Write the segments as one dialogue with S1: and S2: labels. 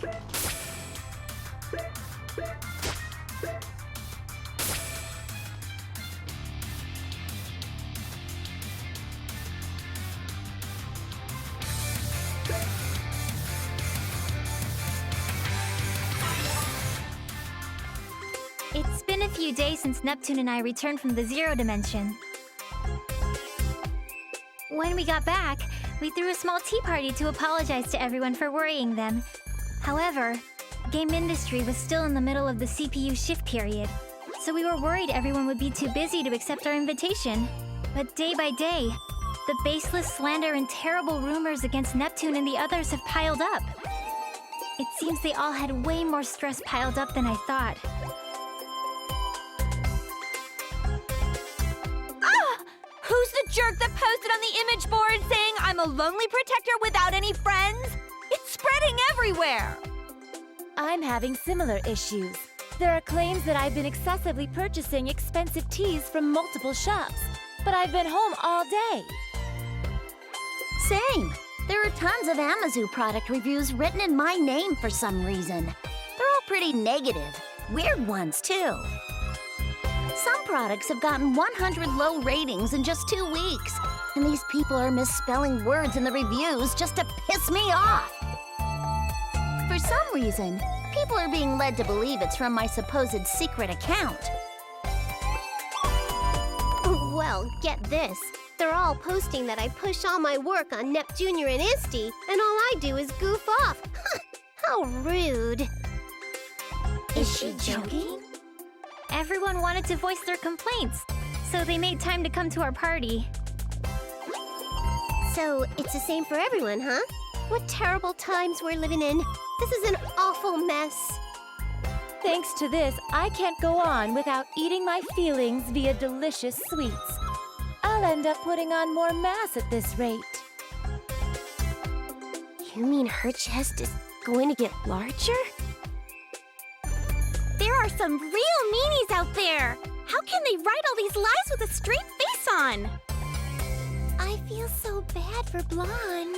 S1: It's been a few days since Neptune and I returned from the Zero Dimension. When we got back, we threw a small tea party to apologize to everyone for worrying them. However, game industry was still in the middle of the CPU shift period, so we were worried everyone would be too busy to accept our invitation. But day by day, the baseless slander and terrible rumors against Neptune and the others have piled up. It seems they all had way more stress piled up than I thought.
S2: Who's the jerk that posted on the image board saying I'm a lonely protector without any friends? It's spreading everywhere!
S3: I'm having similar issues. There are claims that I've been excessively purchasing expensive teas from multiple shops, but I've been home all day.
S4: Same. There are tons of Amazu product reviews written in my name for some reason. They're all pretty negative. Weird ones, too. Some products have gotten 100 low ratings in just 2 weeks, and these people are misspelling words in the reviews just to piss me off. For some reason, people are being led to believe it's from my supposed secret account.
S5: Well, get this. They're all posting that I push all my work on Nep Jr. and Isti, and all I do is goof off. How rude.
S4: Is she joking?
S1: Everyone wanted to voice their complaints, so they made time to come to our party.
S5: So, it's the same for everyone, huh? What terrible times we're living in. This is an awful mess.
S3: Thanks to this, I can't go on without eating my feelings via delicious sweets. I'll end up putting on more mass at this rate.
S5: You mean her chest is going to get larger?
S2: There are some real meanies out there! How can they write all these lies with a straight face on?
S5: I feel so bad for Blonde.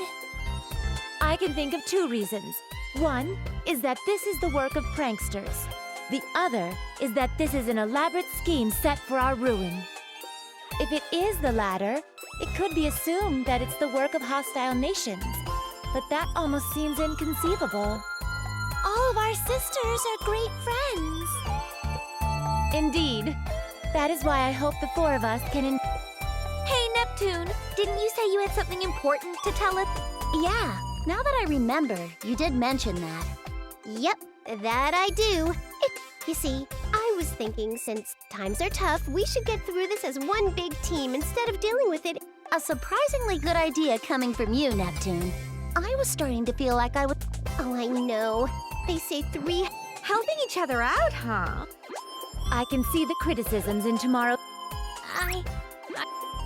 S3: I can think of 2 reasons. One is that this is the work of pranksters. The other is that this is an elaborate scheme set for our ruin. If it is the latter, it could be assumed that it's the work of hostile nations. But that almost seems inconceivable.
S5: All of our sisters are great friends.
S3: Indeed. That is why I hope the 4 of us can
S2: Hey, Neptune! Didn't you say you had something important to tell us?
S4: Yeah, now that I remember, you did mention that.
S5: Yep, that I do. You see, I was thinking since times are tough, we should get through this as one big team instead of dealing with it.
S4: A surprisingly good idea coming from you, Neptune. I was starting to feel like I was...
S5: Oh, I know. They say 3...
S2: Helping each other out, huh?
S3: I can see the criticisms in tomorrow.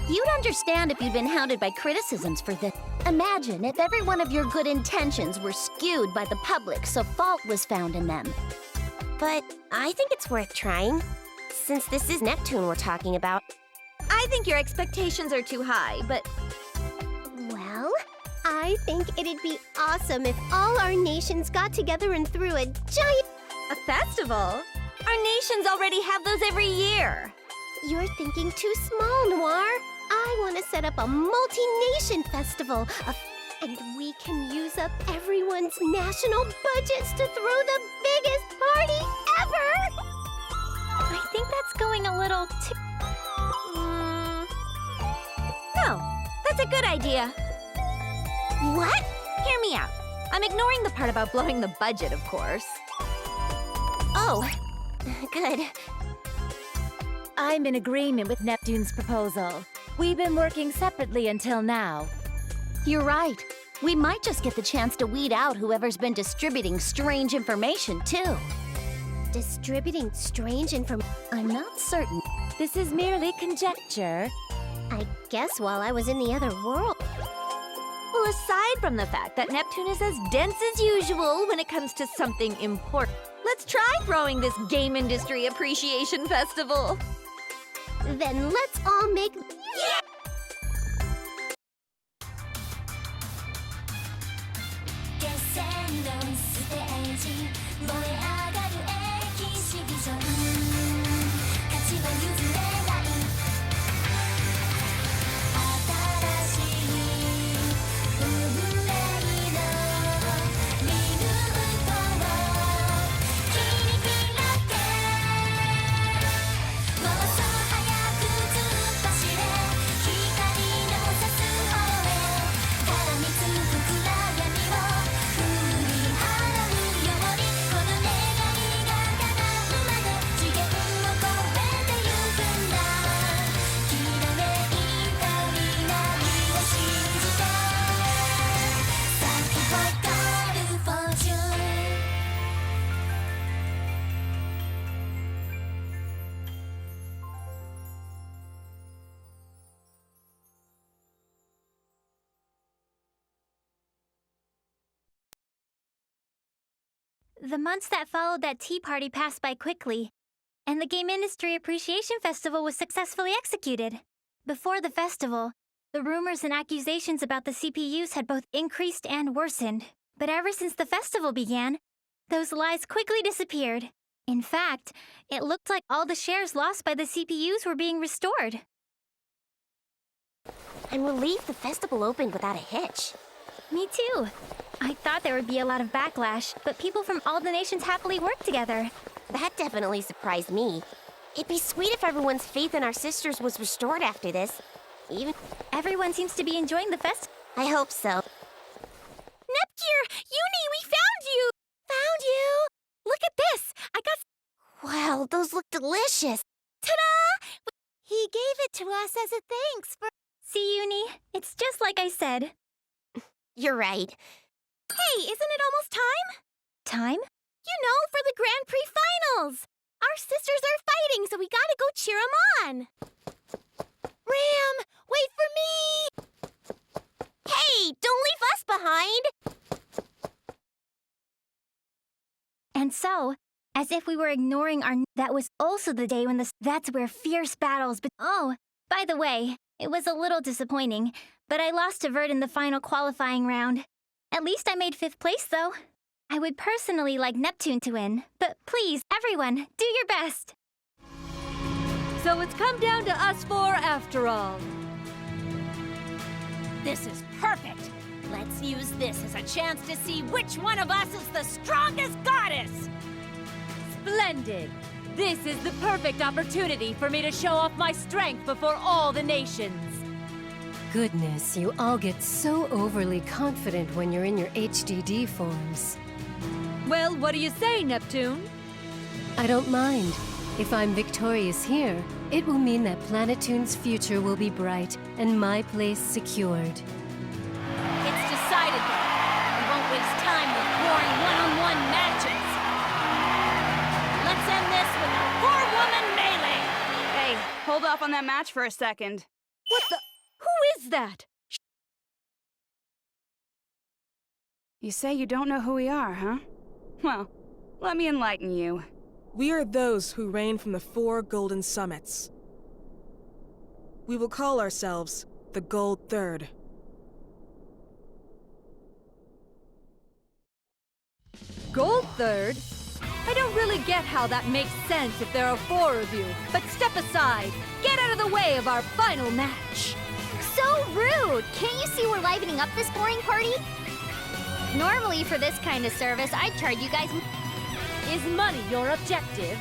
S4: You'd understand if you'd been hounded by criticisms for this. Imagine if every one of your good intentions were skewed by the public so fault was found in them.
S5: But I think it's worth trying, since this is Neptune we're talking about.
S2: I think your expectations are too high, but...
S5: Well, I think it'd be awesome if all our nations got together and threw a giant...
S2: A festival? Our nations already have those every year.
S5: You're thinking too small, Noir. I want to set up a multi-nation festival, and we can use up everyone's national budgets to throw the biggest party ever!
S1: I think that's going a little too...
S2: No, that's a good idea.
S5: What?
S2: Hear me out. I'm ignoring the part about blowing the budget, of course.
S5: Oh, good.
S3: I'm in agreement with Neptune's proposal. We've been working separately until now.
S4: You're right. We might just get the chance to weed out whoever's been distributing strange information, too.
S5: Distributing strange information?
S4: I'm not certain.
S3: This is merely conjecture.
S5: I guess while I was in the other world.
S2: Well, aside from the fact that Neptune is as dense as usual when it comes to something important, let's try throwing this game industry appreciation festival.
S5: Then let's all make...
S6: 決戦のステー
S1: The months that followed that tea party passed by quickly, and the Game Industry Appreciation Festival was successfully executed. Before the festival, the rumors and accusations about the CPUs had both increased and worsened. But ever since the festival began, those lies quickly disappeared. In fact, it looked like all the shares lost by the CPUs were being restored.
S5: I'm relieved the festival opened without a hitch.
S1: Me too. I thought there would be a lot of backlash, but people from all the nations happily worked together.
S5: That definitely surprised me. It'd be sweet if everyone's faith in our sisters was restored after this. Even...
S1: Everyone seems to be enjoying the festival.
S5: I hope so.
S3: Nepgear! Uni, we found you! Found you! Look at this! I got...
S5: Wow, those look delicious.
S3: Ta-da! He gave it to us as a thanks for...
S1: See, Uni? It's just like I said.
S5: You're right.
S3: Hey, isn't it almost time?
S1: Time?
S3: You know, for the Grand Prix Finals! Our sisters are fighting, so we gotta go cheer 'em on! Ram, wait for me!
S5: Hey, don't leave us behind!
S1: And so, as if we were ignoring that was also the day when that's where fierce battles Oh, by the way, it was a little disappointing, but I lost to Vert in the final qualifying round. At least I made 5th place, though. I would personally like Neptune to win, but please, everyone, do your best!
S2: So it's come down to us four after all.
S3: This is perfect! Let's use this as a chance to see which one of us is the strongest goddess!
S2: Splendid! This is the perfect opportunity for me to show off my strength before all the nations.
S6: Goodness, you all get so overly confident when you're in your HDD forms.
S2: Well, what do you say, Neptune?
S6: I don't mind. If I'm victorious here, it will mean that Planetoon's future will be bright and my place secured.
S3: It's decided then. We won't waste time with boring one-on-one matches. Let's end this with a four-woman melee!
S7: Hey, hold off on that match for a second.
S2: What the... Who is that?
S7: You say you don't know who we are, huh? Well, let me enlighten you.
S8: We are those who reign from the 4 golden summits. We will call ourselves the Gold Third.
S2: Gold Third? I don't really get how that makes sense if there are 4 of you. But step aside. Get out of the way of our final match.
S5: So rude! Can't you see we're livening up this boring party? Normally, for this kind of service, I'd charge you guys...
S2: Is money your objective?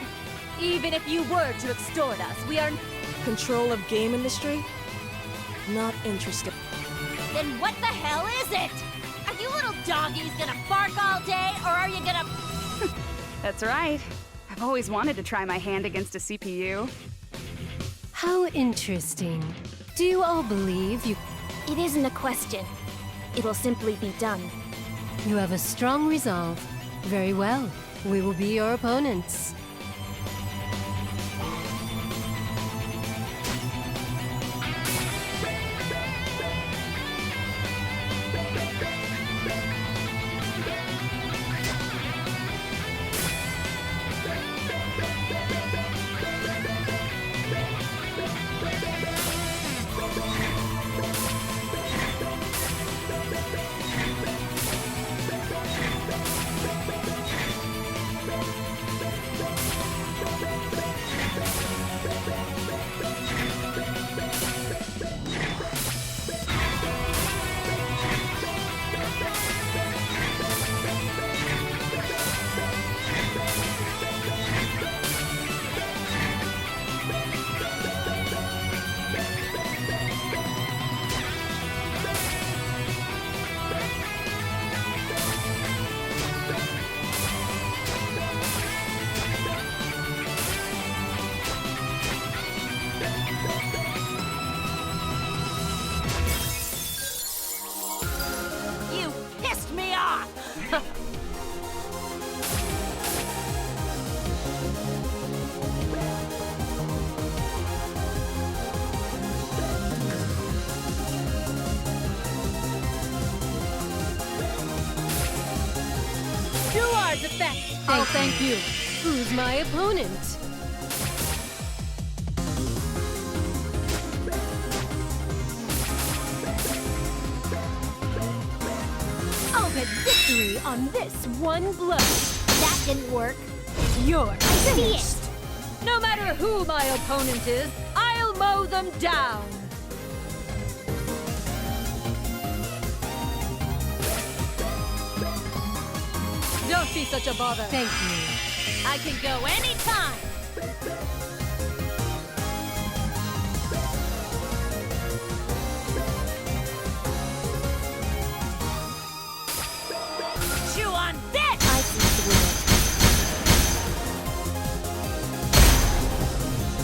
S2: Even if you were to extort us, we are...
S8: Control of game industry? Not interested.
S3: Then what the hell is it? Are you little doggies gonna bark all day, or are you gonna...
S7: That's right. I've always wanted to try my hand against a CPU.
S6: How interesting. Do you all believe you...
S5: It isn't a question. It'll simply be done.
S6: You have a strong resolve. Very well. We will be your opponents.
S5: Charizard's effect!
S6: Thank you. Who's my opponent? I'll get victory on this one blow.
S5: That didn't work.
S6: You're
S5: I see it!
S2: No matter who my opponent is, I'll mow them down! Don't be such a bother.
S6: Thank you.
S2: I can go anytime! Chew on this!
S3: I see through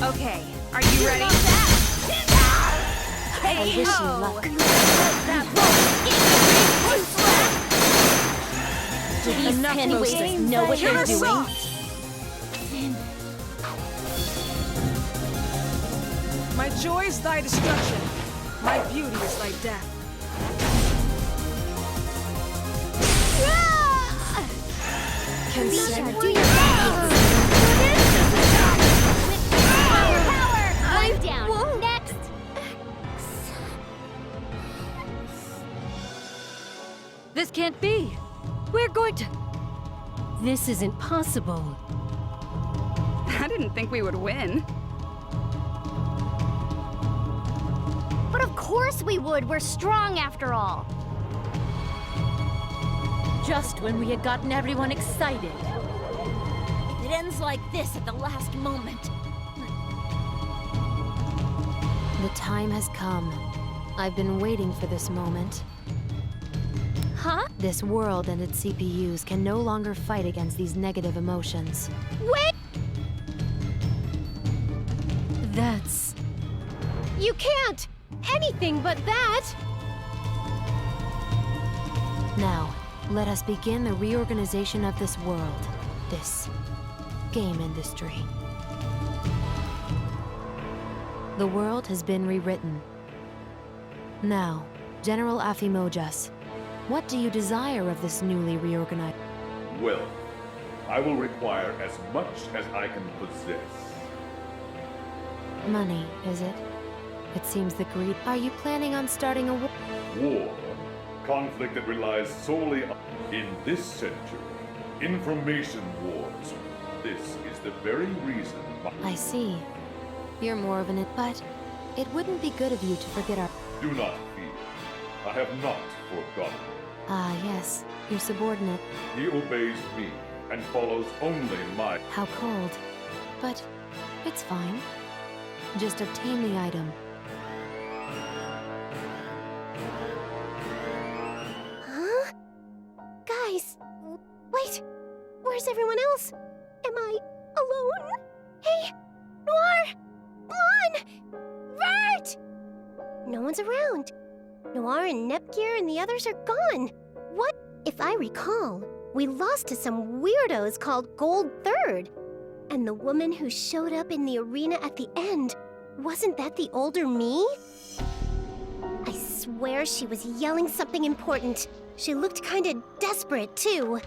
S3: it.
S7: Okay, are you ready?
S3: I wish you luck.
S5: Do these
S8: Enough
S5: pennyweights
S8: boasting.
S5: know what they're doing?
S8: My joy is thy destruction. My beauty is thy death. Consent.
S5: Do your best! Power! I'm down! Next!
S2: This can't be! We're going to...
S6: This isn't possible.
S7: I didn't think we would win.
S5: But of course we would! We're strong after all!
S3: Just when we had gotten everyone excited.
S2: If it ends like this at the last moment...
S3: The time has come. I've been waiting for this moment.
S5: Huh?
S3: This world and its CPUs can no longer fight against these negative emotions.
S5: Wait!
S6: That's...
S5: You can't! Anything but that!
S3: Now, let us begin the reorganization of this world. This game industry. The world has been rewritten. Now, General Afimojas, what do you desire of this newly reorganized?
S9: Well, I will require as much as I can possess.
S3: Money, is it? It seems the greed. Are you planning on starting a war?
S9: War, conflict that relies solely on... In this century, information wars. This is the very reason
S3: I see. You're more of an... But it wouldn't be good of you to forget our...
S9: Do not fear. I have not forgotten.
S3: Ah, yes. Your subordinate.
S9: He obeys me and follows only my...
S3: How cold. But it's fine. Just obtain the item.
S5: Huh? Guys, wait! Where's everyone else? Am I alone? Hey! Noir! Blonde! Vert! No one's around. Noir and Nepgear and the others are gone. What? If I recall, we lost to some weirdos called Gold Third. And the woman who showed up in the arena at the end, wasn't that the older me? I swear she was yelling something important. She looked kinda desperate, too.